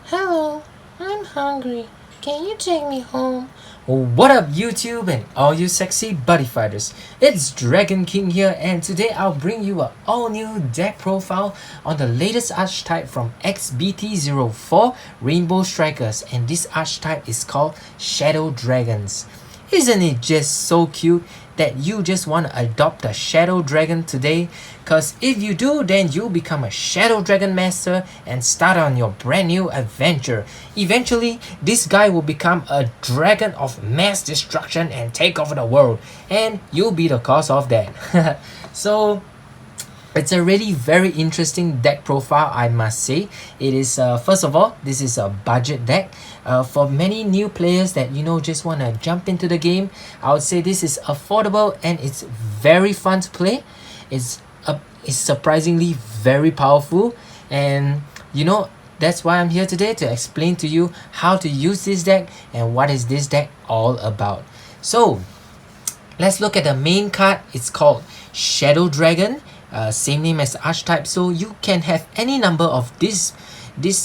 Hello, I'm hungry. Can you take me home? What up, YouTube and all you sexy buddy fighters? It's Dragon King here, and today I'll bring you a all-new deck profile on the latest archetype from XBT04 Rainbow Strikers, and this archetype is called Shadow Dragons. Isn't it just so cute that you just want to adopt a Shadow Dragon today? Cause if you do, then you'll become a Shadow Dragon Master and start on your brand new adventure. Eventually, this guy will become a dragon of mass destruction and take over the world, and you'll be the cause of that. So it's a really very interesting deck profile, I must say. It is first of all, this is a budget deck. For many new players that just want to jump into the game, I would say this is affordable and it's very fun to play. It's surprisingly very powerful, and that's why I'm here today to explain to you how to use this deck and what is this deck all about. So let's look at the main card. It's called Shadow Dragon, same name as the archetype, so you can have any number of this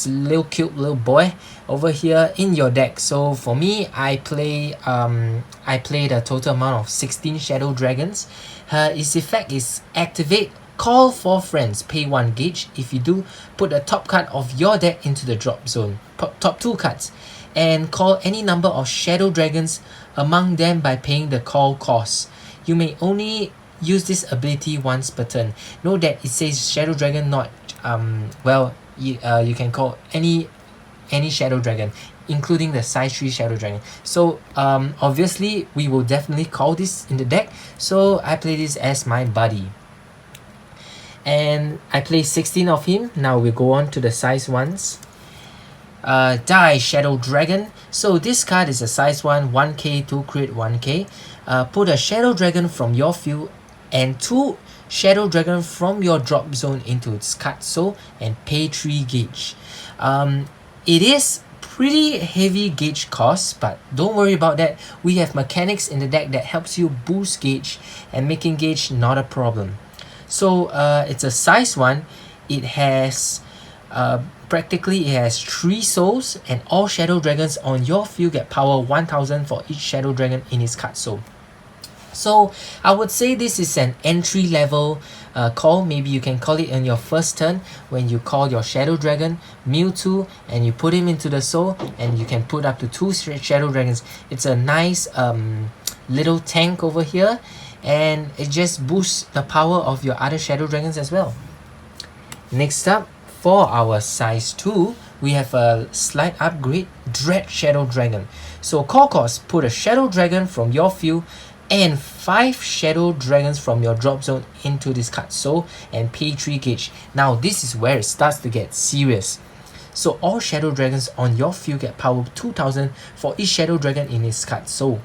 little cute little boy over here in your deck. So for me, I played a total amount of 16 Shadow Dragons. Its effect is activate, call 4 friends, pay 1 gauge. If you do, put the top card of your deck into the drop zone, top 2 cards, and call any number of Shadow Dragons among them by paying the call cost. You may only use this ability once per turn. Note that it says Shadow Dragon, not you can call any Shadow Dragon, including the size 3 Shadow Dragon. So obviously we will definitely call this in the deck, so I play this as my buddy. And I play 16 of him. Now we go on to the size 1s. Die Shadow Dragon. So this card is a size 1, 1k, 2 crit, 1k. Put a Shadow Dragon from your field and 2 Shadow Dragon from your drop zone into its card so and pay 3 gauge. It is pretty heavy gauge cost, but don't worry about that. We have mechanics in the deck that helps you boost gauge and making gauge not a problem. So it's a size 1. It has practically it has 3 souls, and all Shadow Dragons on your field get power 1000 for each Shadow Dragon in its card soul. So I would say this is an entry level call. Maybe you can call it on your first turn when you call your Shadow Dragon Mewtwo and you put him into the soul, and you can put up to 2 Shadow Dragons. It's a nice little tank over here, and it just boosts the power of your other Shadow Dragons as well. Next up, for our size 2, we have a slight upgrade, Dread Shadow Dragon. So call cost, put a Shadow Dragon from your field and 5 Shadow Dragons from your drop zone into this card so and pay 3 gauge. Now this is where it starts to get serious. So all Shadow Dragons on your field get power 2000 for each Shadow Dragon in its card soul.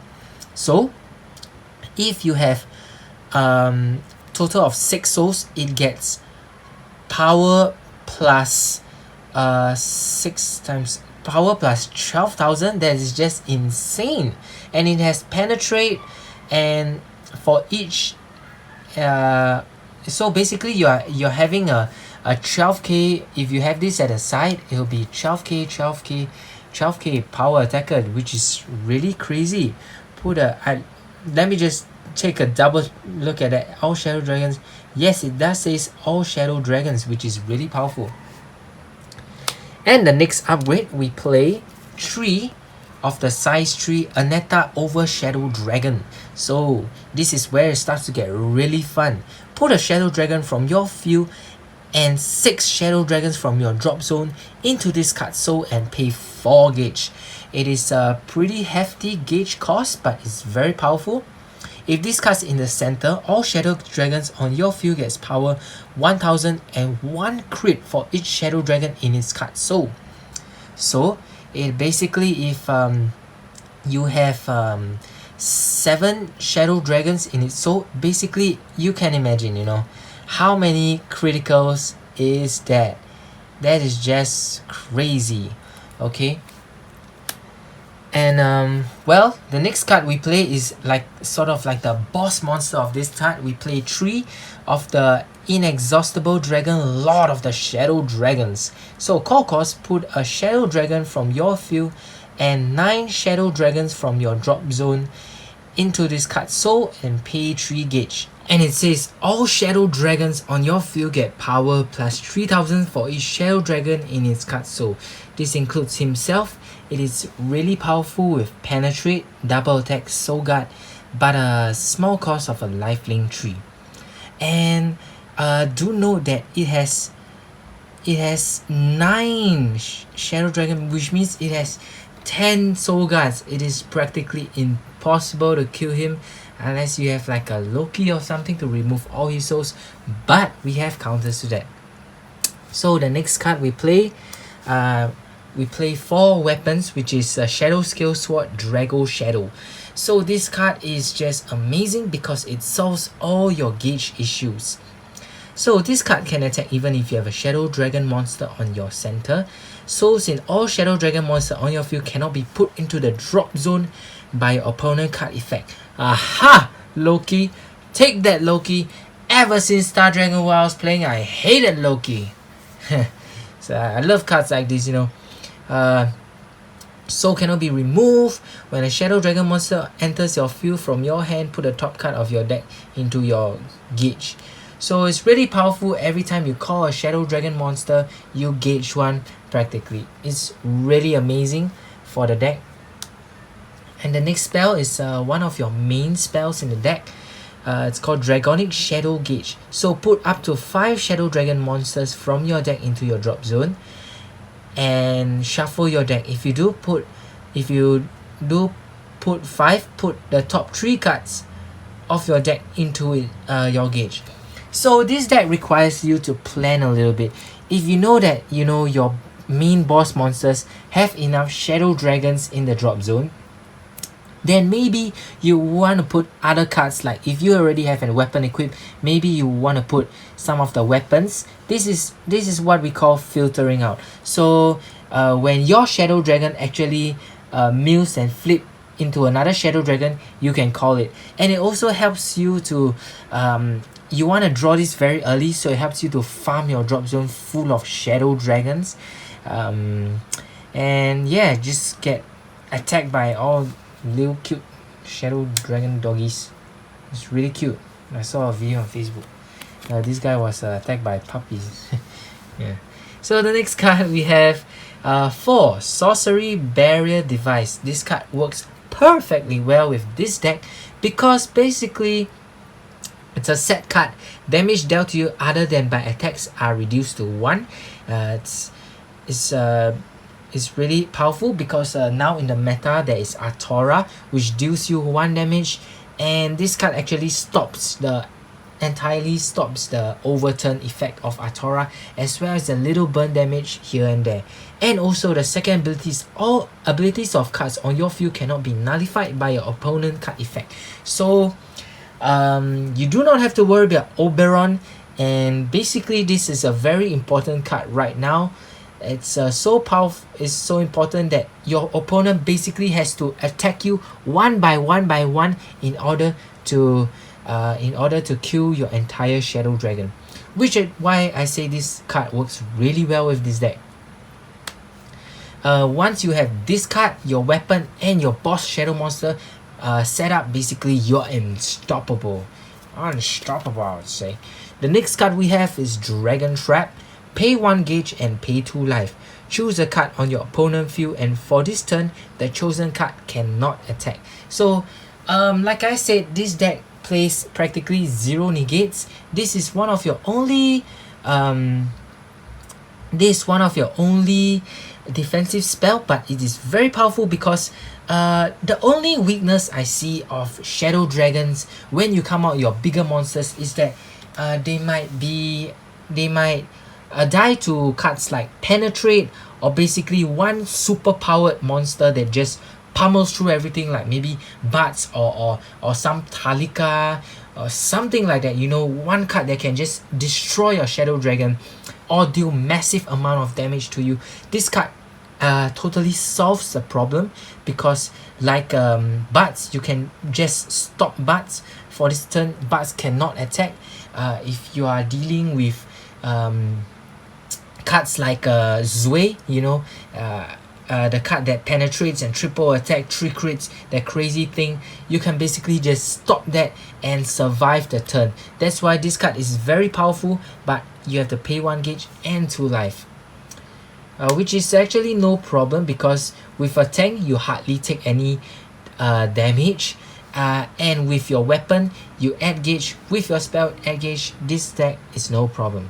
So if you have total of 6 souls, it gets power plus 6 times power plus 12,000. That is just insane. And it has penetrate, and for each so basically you're having a 12k. If you have this at the side, it'll be 12k power attacker, which is really crazy. Let me just take a double look at that. All Shadow Dragons. Yes, it does say all Shadow Dragons, which is really powerful. And the next upgrade, we play 3 of the size 3 Aneta over Shadow Dragon. So this is where it starts to get really fun. Put a Shadow Dragon from your field and 6 Shadow Dragons from your drop zone into this card soul and pay 4 gauge. It is a pretty hefty gauge cost, but it's very powerful. If this card's in the center, all Shadow Dragons on your field gets power 1000 and 1 crit for each Shadow Dragon in its card soul. So it basically, if you have 7 Shadow Dragons in its soul, basically you can imagine how many criticals is that. That is just crazy. Okay, and well, the next card we play is sort of like the boss monster of this card. We play 3 of the Inexhaustible Dragon, Lord of the Shadow Dragons. So call cost, put a Shadow Dragon from your field and 9 Shadow Dragons from your drop zone into this card soul and pay 3 gauge. And it says all Shadow Dragons on your field get power plus 3000 for each Shadow Dragon in its card soul. This includes himself. It is really powerful with Penetrate, double attack, soul guard, but a small cost of a lifelink 3. And do note that it has 9 Shadow Dragon, which means it has 10 soul guards. It is practically impossible to kill him unless you have like a Loki or something to remove all his souls, but we have counters to that. So the next card we play 4 weapons, which is a Shadow Scale Sword, Drago Shadow. So this card is just amazing because it solves all your gauge issues. So this card can attack even if you have a Shadow Dragon monster on your center. Souls in all Shadow Dragon monster on your field cannot be put into the drop zone by your opponent card effect. Aha! Loki. Take that, Loki. Ever since Star Dragon while I was playing, I hated Loki. So I love cards like this, you know. Soul cannot be removed. When a Shadow Dragon monster enters your field from your hand, put the top card of your deck into your gauge. So it's really powerful. Every time you call a Shadow Dragon monster, you gauge 1 practically. It's really amazing for the deck. And the next spell is one of your main spells in the deck. It's called Dragonic Shadow Gauge. So put up to 5 Shadow Dragon monsters from your deck into your drop zone and shuffle your deck. If you do put 5, put the top 3 cards of your deck into it, your gauge. So this deck requires you to plan a little bit. If you know that your main boss monsters have enough Shadow Dragons in the drop zone, then maybe you want to put other cards. Like if you already have a weapon equipped, maybe you want to put some of the weapons. This is what we call filtering out. So when your Shadow Dragon actually mills and flip into another Shadow Dragon, you can call it. And it also helps you to you want to draw this very early, so it helps you to farm your drop zone full of Shadow Dragons. And yeah, just get attacked by all little cute Shadow Dragon doggies. It's really cute. I saw a video on Facebook. This guy was attacked by puppies. Yeah. So the next card we have 4 Sorcery Barrier Device. This card works perfectly well with this deck because basically it's a set card. Damage dealt to you other than by attacks are reduced to 1. It's really powerful because now in the meta there is Atora, which deals you 1 damage, and this card actually entirely stops the overturn effect of Atora, as well as the little burn damage here and there. And also the second ability is all abilities of cards on your field cannot be nullified by your opponent card effect. So you do not have to worry about Oberon, and basically this is a very important card right now. It's so powerful, it's so important that your opponent basically has to attack you 1 by 1 in order to kill your entire Shadow Dragon, which is why I say this card works really well with this deck. Once you have this card, your weapon and your boss Shadow monster set up, basically you're unstoppable, I would say. The next card we have is Dragon Trap. Pay 1 gauge and pay 2 life. Choose a card on your opponent field, and for this turn, the chosen card cannot attack. So, like I said, this deck plays practically 0 negates. This is one of your only defensive spell, but it is very powerful because the only weakness I see of Shadow Dragons when you come out your bigger monsters is that they might die to cards like Penetrate, or basically 1 super powered monster that just pummels through everything, like maybe Bats or some Talika or something like that. 1 card that can just destroy your Shadow Dragon or deal massive amount of damage to you. This card totally solves the problem, because like Buds, you can just stop Buds for this turn. Buds cannot attack. If you are dealing with cards like Zui, the card that penetrates and triple attack, 3 crits, that crazy thing, you can basically just stop that and survive the turn. That's why this card is very powerful, but you have to pay 1 gauge and 2 life. Which is actually no problem, because with a tank you hardly take any damage, and with your weapon you add gauge, with your spell add gauge. This deck is no problem.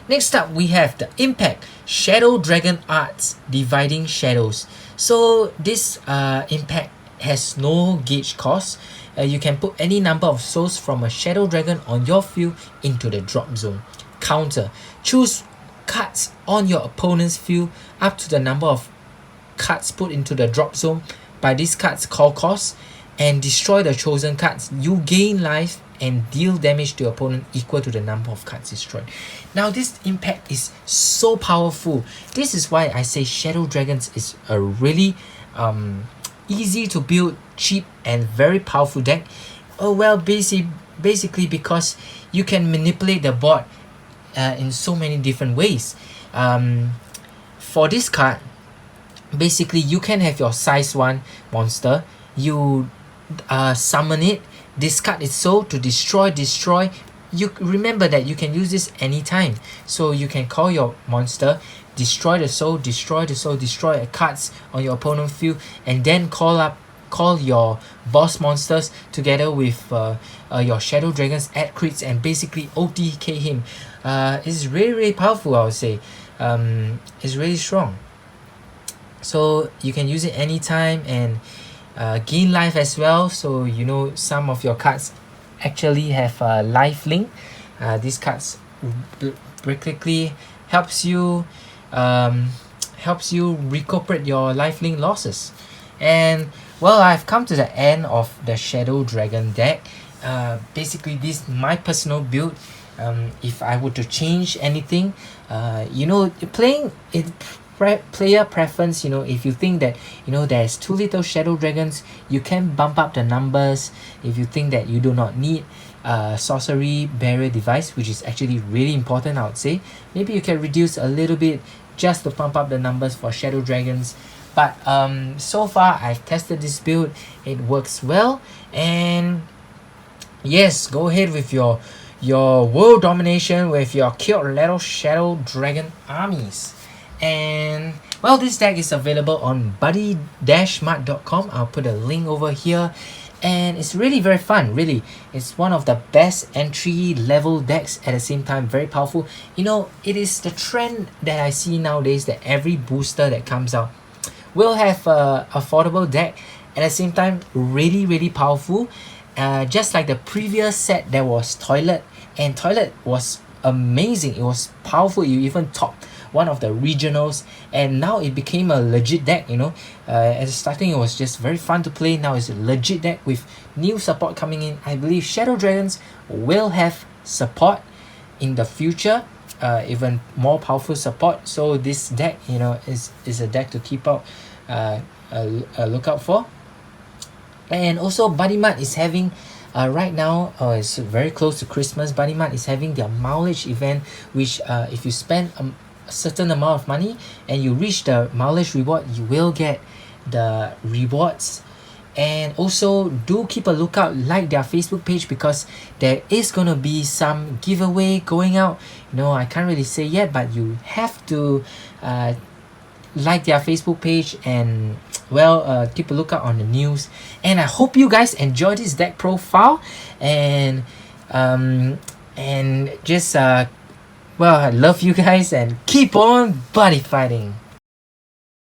Next up, we have the Impact Shadow Dragon Arts Dividing Shadows. So this Impact has no gauge cost. You can put any number of souls from a Shadow Dragon on your field into the drop zone. Counter: choose cards on your opponent's field up to the number of cards put into the drop zone by this card's call cost, and destroy the chosen cards. You gain life and deal damage to your opponent equal to the number of cards destroyed. Now this Impact is so powerful. This is why I say Shadow Dragons is a really easy to build, cheap and very powerful deck. Well, basically because you can manipulate the board in so many different ways. For this card, basically you can have your size 1 monster, you summon it, discard its soul to destroy. You remember that you can use this anytime, so you can call your monster, destroy the soul, destroy cards on your opponent's field, and then call your boss monsters together with your Shadow Dragons, add crits, and basically OTK him. It's really powerful, I would say. It's really strong, so you can use it anytime and gain life as well. So some of your cards actually have a life link. These cards basically helps you recuperate your life link losses. And well, I've come to the end of the Shadow Dragon deck. Basically this is my personal build. If I were to change anything, playing it, player preference, if you think that there's too little Shadow Dragons, you can bump up the numbers. If you think that you do not need sorcery barrier device, which is actually really important, I would say, maybe you can reduce a little bit just to pump up the numbers for Shadow Dragons. But so far I've tested this build, it works well. And yes, go ahead with your world domination with your cute little Shadow Dragon armies. And well, this deck is available on buddy-mart.com. I'll put a link over here, and it's really very fun. Really, it's one of the best entry level decks, at the same time very powerful. It is the trend that I see nowadays, that every booster that comes out will have a affordable deck, at the same time really powerful. Just like the previous set, there was Toilet, and Toilet was amazing. It was powerful. You even topped one of the regionals, and now it became a legit deck. At the starting it was just very fun to play. Now it's a legit deck with new support coming in. I believe Shadow Dragons will have support in the future, even more powerful support. So this deck is a deck to keep out a lookout for. And also Buddy Mart is having right now, it's very close to Christmas. Buddy Mart is having their mileage event, which if you spend a certain amount of money and you reach the mileage reward, you will get the rewards. And also do keep a lookout, like their Facebook page, because there is gonna be some giveaway going out. I can't really say yet, but you have to like their Facebook page, and well, keep a lookout on the news. And I hope you guys enjoy this deck profile, and just well, I love you guys, and keep on buddy fighting.